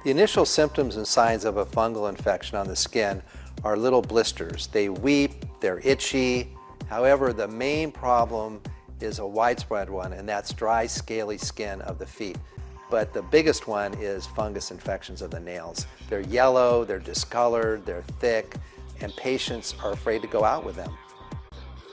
The initial symptoms and signs of a fungal infection on the skin are little blisters. They weep, they're itchy. However, the main problem is a widespread one, and that's dry, scaly skin of the feet. But the biggest one is fungus infections of the nails. They're yellow, they're discolored, they're thick, and patients are afraid to go out with them.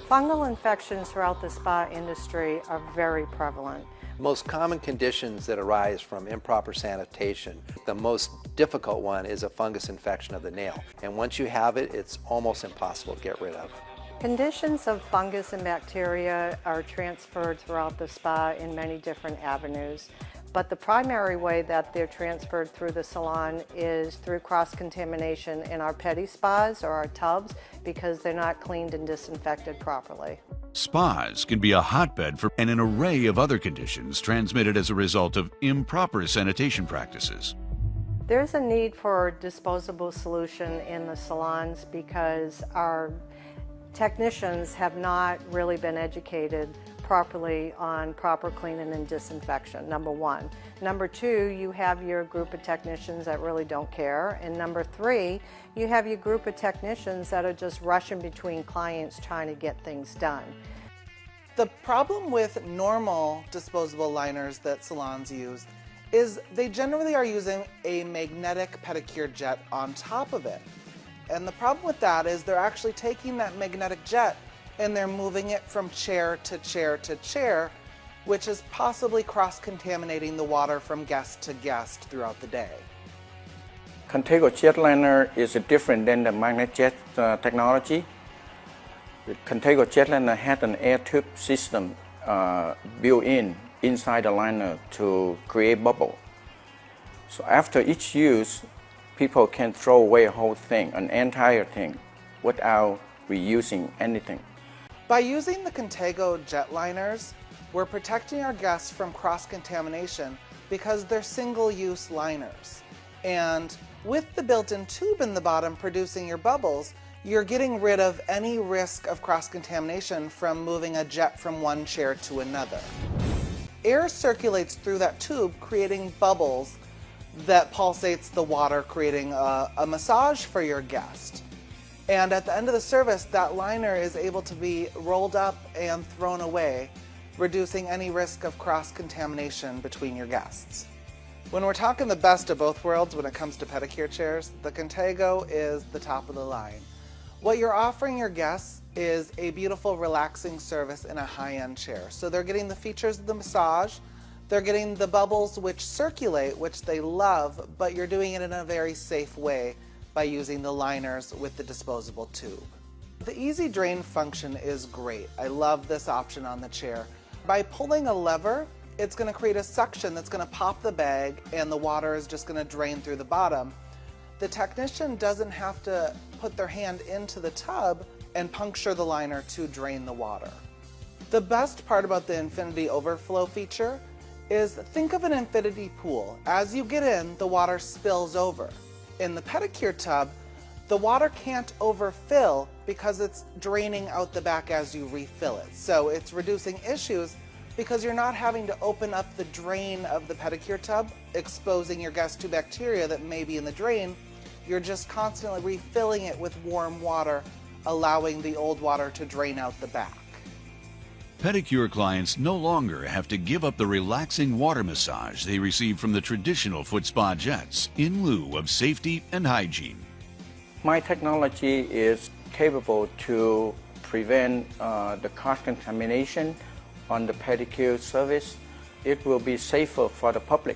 Fungal infections throughout the spa industry are very prevalent. Most common conditions that arise from improper sanitation, the most difficult one is a fungus infection of the nail. And once you have it, it's almost impossible to get rid of. Conditions of fungus and bacteria are transferred throughout the spa in many different avenues. But the primary way that they're transferred through the salon is through cross-contamination in our petty spas or our tubs because they're not cleaned and disinfected properly. Spas can be a hotbed for an array of other conditions transmitted as a result of improper sanitation practices. There's a need for disposable solution in the salons because our technicians have not really been educated properly on proper cleaning and disinfection, number one. Number two, you have your group of technicians that really don't care. And number three, you have your group of technicians that are just rushing between clients trying to get things done. The problem with normal disposable liners that salons use is they generally are using a magnetic pedicure jet on top of it. And the problem with that is they're actually taking that magnetic jet and they're moving it from chair to chair to chair, which is possibly cross-contaminating the water from guest to guest throughout the day. Contago jet liner is different than the magnet jet technology. The Contago jet liner had an air tube system built inside the liner to create bubble. So after each use, people can throw away a whole thing, an entire thing, without reusing anything. By using the Contago jet liners, we're protecting our guests from cross-contamination because they're single-use liners. And with the built-in tube in the bottom producing your bubbles, you're getting rid of any risk of cross-contamination from moving a jet from one chair to another. Air circulates through that tube, creating bubbles that pulsates the water, creating a massage for your guest. And at the end of the service, that liner is able to be rolled up and thrown away, reducing any risk of cross-contamination between your guests. When we're talking the best of both worlds when it comes to pedicure chairs, the Contago is the top of the line. What you're offering your guests is a beautiful, relaxing service in a high-end chair. So they're getting the features of the massage, they're getting the bubbles which circulate, which they love, but you're doing it in a very safe way by using the liners with the disposable tube. The easy drain function is great. I love this option on the chair. By pulling a lever, it's going to create a suction that's going to pop the bag and the water is just going to drain through the bottom. The technician doesn't have to put their hand into the tub and puncture the liner to drain the water. The best part about the infinity overflow feature is think of an infinity pool. As you get in, the water spills over. In the pedicure tub, the water can't overfill because it's draining out the back as you refill it. So it's reducing issues because you're not having to open up the drain of the pedicure tub, exposing your guest to bacteria that may be in the drain. You're just constantly refilling it with warm water, allowing the old water to drain out the back. Pedicure clients no longer have to give up the relaxing water massage they receive from the traditional foot spa jets in lieu of safety and hygiene. My technology is capable to prevent the cross-contamination on the pedicure service. It will be safer for the public.